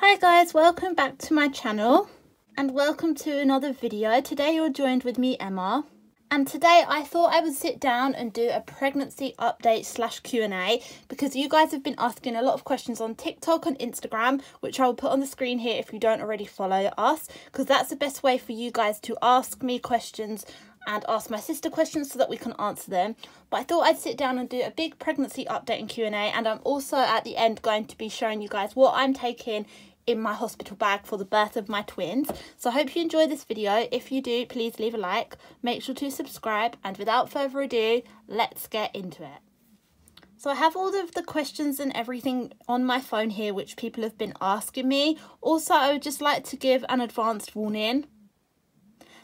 Hi guys, welcome back to my channel and welcome to another video. Today you're joined with me, Emma, and today I thought I would sit down and do a pregnancy update / Q&A because you guys have been asking a lot of questions on TikTok and Instagram, which I will put on the screen here if you don't already follow us, because that's the best way for you guys to ask me questions and ask my sister questions so that we can answer them. But I thought I'd sit down and do a big pregnancy update and Q&A, and I'm also at the end going to be showing you guys what I'm taking in my hospital bag for the birth of my twins. So I hope you enjoy this video. If you do, please leave a like, make sure to subscribe, and without further ado, let's get into it. So I have all of the questions and everything on my phone here which people have been asking me. Also, I would just like to give an advanced warning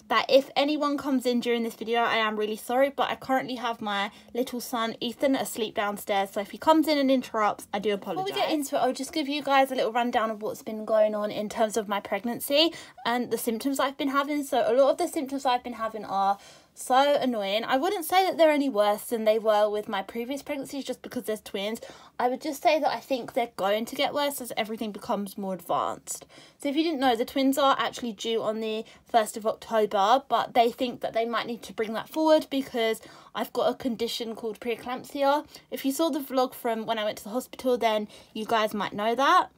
that if anyone comes in during this video, I am really sorry, but I currently have my little son Ethan asleep downstairs, so if he comes in and interrupts, I do apologise. Before we get into it, I'll just give you guys a little rundown of what's been going on in terms of my pregnancy and the symptoms I've been having. So a lot of the symptoms I've been having are so annoying. I wouldn't say that they're any worse than they were with my previous pregnancies just because there's twins. I would just say that I think they're going to get worse as everything becomes more advanced. So if you didn't know, the twins are actually due on the 1st of October, but they think that they might need to bring that forward because I've got a condition called preeclampsia. If you saw the vlog from when I went to the hospital, then you guys might know that.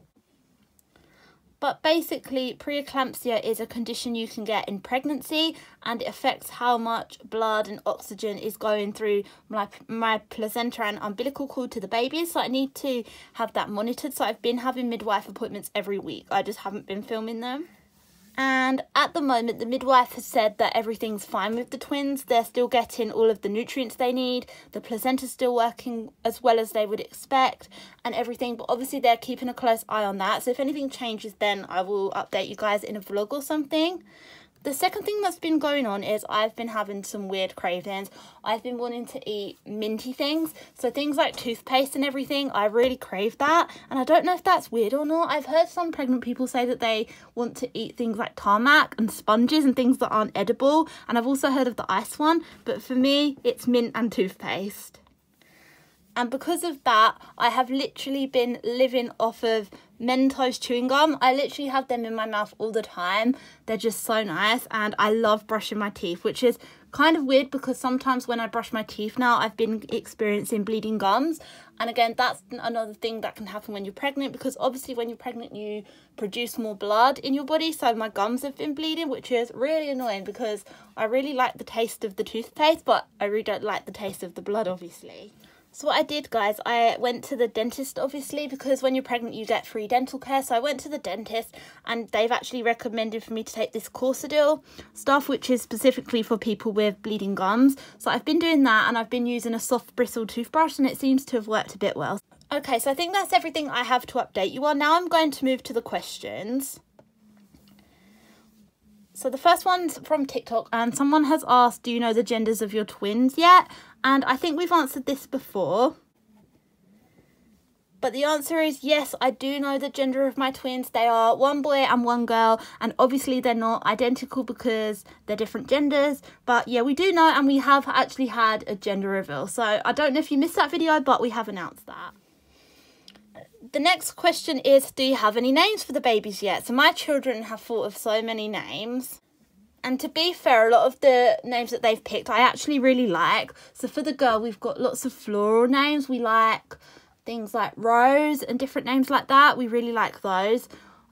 But basically, preeclampsia is a condition you can get in pregnancy, and it affects how much blood and oxygen is going through my placenta and umbilical cord to the babies. So I need to have that monitored. So I've been having midwife appointments every week. I just haven't been filming them. And at the moment, the midwife has said that everything's fine with the twins. They're still getting all of the nutrients they need. The placenta's still working as well as they would expect and everything. But obviously, they're keeping a close eye on that. So if anything changes, then I will update you guys in a vlog or something. The second thing that's been going on is I've been having some weird cravings. I've been wanting to eat minty things. So things like toothpaste and everything, I really crave that. And I don't know if that's weird or not. I've heard some pregnant people say that they want to eat things like tarmac and sponges and things that aren't edible. And I've also heard of the ice one. But for me, it's mint and toothpaste. And because of that, I have literally been living off of Mentos chewing gum. I literally have them in my mouth all the time. They're just so nice, and I love brushing my teeth, which is kind of weird because sometimes when I brush my teeth now, I've been experiencing bleeding gums. And again, that's another thing that can happen when you're pregnant, because obviously when you're pregnant, you produce more blood in your body. So my gums have been bleeding, which is really annoying because I really like the taste of the toothpaste, but I really don't like the taste of the blood, obviously. So what I did, guys, I went to the dentist, obviously, because when you're pregnant, you get free dental care. So I went to the dentist and they've actually recommended for me to take this Corsadil stuff, which is specifically for people with bleeding gums. So I've been doing that, and I've been using a soft bristle toothbrush, and it seems to have worked a bit well. Okay, so I think that's everything I have to update you on. Now I'm going to move to the questions. So the first one's from TikTok, and someone has asked, do you know the genders of your twins yet? And I think we've answered this before. But the answer is yes, I do know the gender of my twins. They are one boy and one girl, and obviously they're not identical because they're different genders. But yeah, we do know, and we have actually had a gender reveal. So I don't know if you missed that video, but we have announced that. The next question is, do you have any names for the babies yet? So my children have thought of so many names. And to be fair, a lot of the names that they've picked, I actually really like. So for the girl, we've got lots of floral names. We like things like Rose and different names like that. We really like those.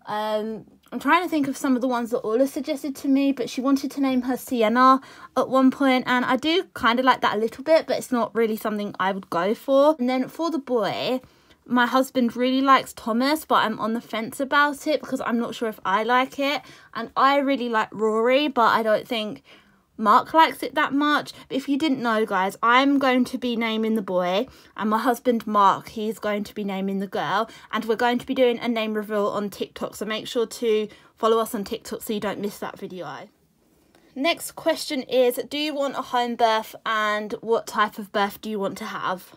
I'm trying to think of some of the ones that Orla suggested to me, but she wanted to name her Sienna at one point, and I do kind of like that a little bit, but it's not really something I would go for. And then for the boy, my husband really likes Thomas, but I'm on the fence about it because I'm not sure if I like it. And I really like Rory, but I don't think Mark likes it that much. But if you didn't know, guys, I'm going to be naming the boy, and my husband Mark, he's going to be naming the girl. And we're going to be doing a name reveal on TikTok, so make sure to follow us on TikTok so you don't miss that video. Next question is, do you want a home birth, and what type of birth do you want to have?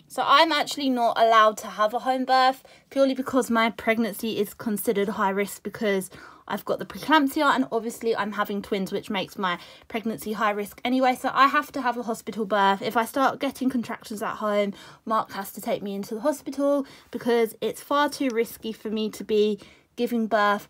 So I'm actually not allowed to have a home birth purely because my pregnancy is considered high risk because I've got the preeclampsia, and obviously I'm having twins, which makes my pregnancy high risk anyway. So I have to have a hospital birth. If I start getting contractions at home, Mark has to take me into the hospital because it's far too risky for me to be giving birth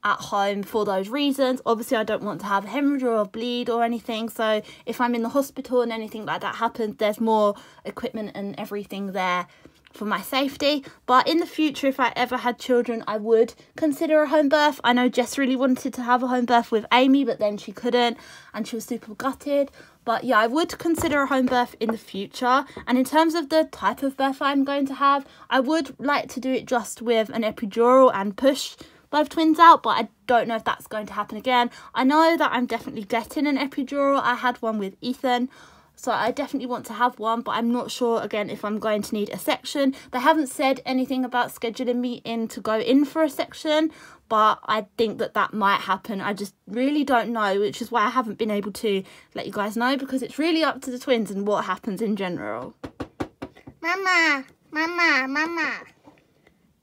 at home for those reasons. Obviously I don't want to have a hemorrhage or a bleed or anything, so if I'm in the hospital and anything like that happens, there's more equipment and everything there for my safety. But in the future, if I ever had children, I would consider a home birth. I know Jess really wanted to have a home birth with Amy, but then she couldn't and she was super gutted. But yeah, I would consider a home birth in the future. And in terms of the type of birth I'm going to have, I would like to do it just with an epidural and push both twins out, but I don't know if that's going to happen again. I know that I'm definitely getting an epidural. I had one with Ethan, so I definitely want to have one, but I'm not sure again if I'm going to need a section. They haven't said anything about scheduling me in to go in for a section, but I think that that might happen. I just really don't know, which is why I haven't been able to let you guys know, because it's really up to the twins and what happens in general. Mama, Mama, Mama.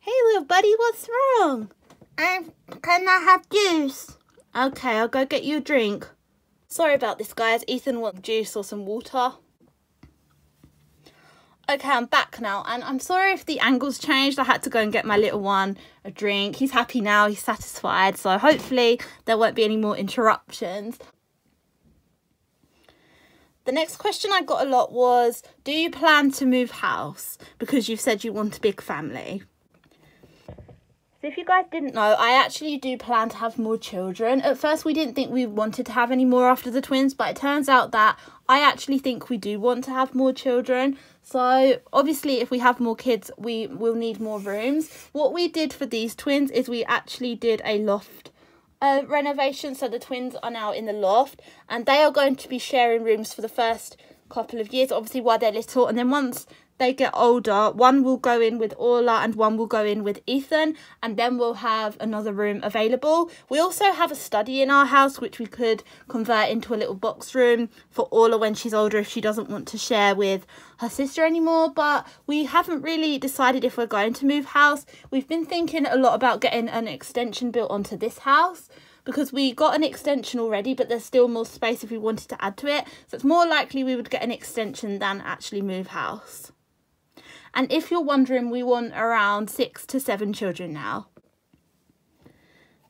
Hey little buddy, what's wrong? Can I have juice? Okay, I'll go get you a drink. Sorry about this, guys. Ethan wants juice or some water. Okay, I'm back now, and I'm sorry if the angle's changed. I had to go and get my little one a drink. He's happy now, he's satisfied, so hopefully there won't be any more interruptions. The next question I got a lot was, do you plan to move house? Because you've said you want a big family. So if you guys didn't know, I actually do plan to have more children. At first we didn't think we wanted to have any more after the twins, but it turns out that I actually think we do want to have more children. So obviously if we have more kids, we will need more rooms. What we did for these twins is we actually did a loft renovation. So the twins are now in the loft, and they are going to be sharing rooms for the first couple of years, obviously while they're little, and then once they get older, one will go in with Orla and one will go in with Ethan, and then we'll have another room available. We also have a study in our house which we could convert into a little box room for Orla when she's older, if she doesn't want to share with her sister anymore. But we haven't really decided if we're going to move house. We've been thinking a lot about getting an extension built onto this house, because we got an extension already, but there's still more space if we wanted to add to it. So it's more likely we would get an extension than actually move house. And if you're wondering, we want around 6 to 7 children now.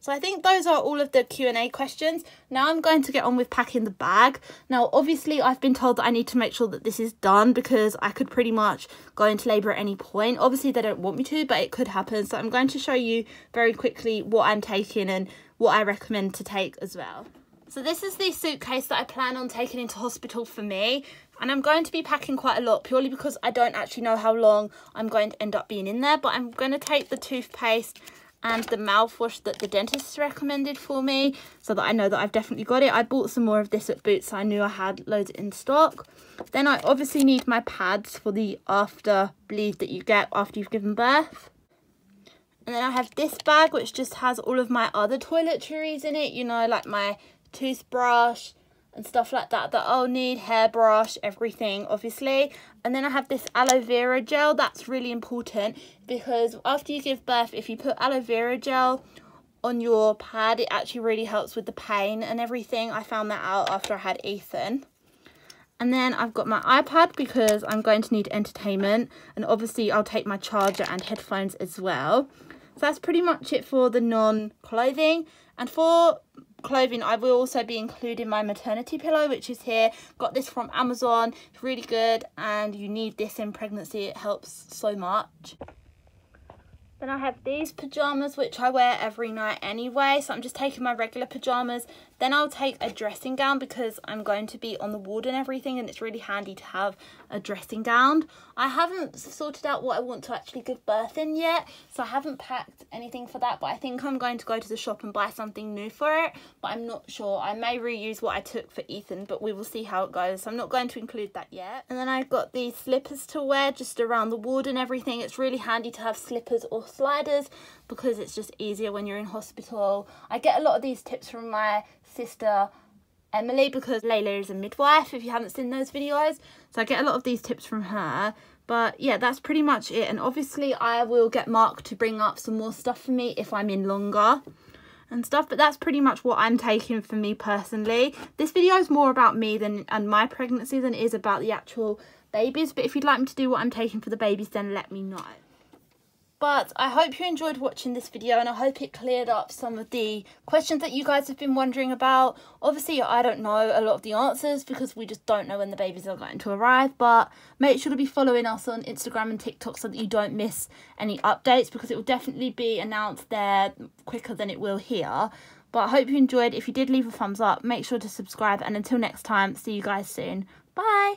So I think those are all of the Q&A questions. Now I'm going to get on with packing the bag. Now obviously I've been told that I need to make sure that this is done, because I could pretty much go into labour at any point. Obviously they don't want me to, but it could happen. So I'm going to show you very quickly what I'm taking and what I recommend to take as well. So this is the suitcase that I plan on taking into hospital for me. And I'm going to be packing quite a lot, purely because I don't actually know how long I'm going to end up being in there. But I'm going to take the toothpaste and the mouthwash that the dentist recommended for me, so that I know that I've definitely got it. I bought some more of this at Boots, so I knew I had loads in stock. Then I obviously need my pads for the after bleed that you get after you've given birth. And then I have this bag, which just has all of my other toiletries in it, you know, like my toothbrush and stuff like that I'll need, hairbrush, everything obviously. And then I have this aloe vera gel. That's really important, because after you give birth, if you put aloe vera gel on your pad, it actually really helps with the pain and everything. I found that out after I had Ethan. And then I've got my iPad, because I'm going to need entertainment, and obviously I'll take my charger and headphones as well. So that's pretty much it for the non-clothing. And for clothing, I will also be including my maternity pillow, which is here. Got this from Amazon. It's really good, and you need this in pregnancy. It helps so much. Then I have these pyjamas, which I wear every night anyway, so I'm just taking my regular pyjamas. Then I'll take a dressing gown, because I'm going to be on the ward and everything, and it's really handy to have a dressing gown. I haven't sorted out what I want to actually give birth in yet, so I haven't packed anything for that, but I think I'm going to go to the shop and buy something new for it, but I'm not sure. I may reuse what I took for Ethan, but we will see how it goes, so I'm not going to include that yet. And then I've got these slippers to wear just around the ward and everything. It's really handy to have slippers or sliders, because it's just easier when you're in hospital. I get a lot of these tips from my sister Emily, because Layla is a midwife, if you haven't seen those videos, so I get a lot of these tips from her. But yeah, that's pretty much it. And obviously I will get Mark to bring up some more stuff for me if I'm in longer. and stuff, but that's pretty much what I'm taking for me personally. This video is more about me and my pregnancy than it is about the actual babies, but if you'd like me to do what I'm taking for the babies, then let me know. But I hope you enjoyed watching this video, and I hope it cleared up some of the questions that you guys have been wondering about. Obviously, I don't know a lot of the answers because we just don't know when the babies are going to arrive, but make sure to be following us on Instagram and TikTok so that you don't miss any updates, because it will definitely be announced there quicker than it will here. But I hope you enjoyed. If you did, leave a thumbs up, make sure to subscribe, and until next time, see you guys soon. Bye!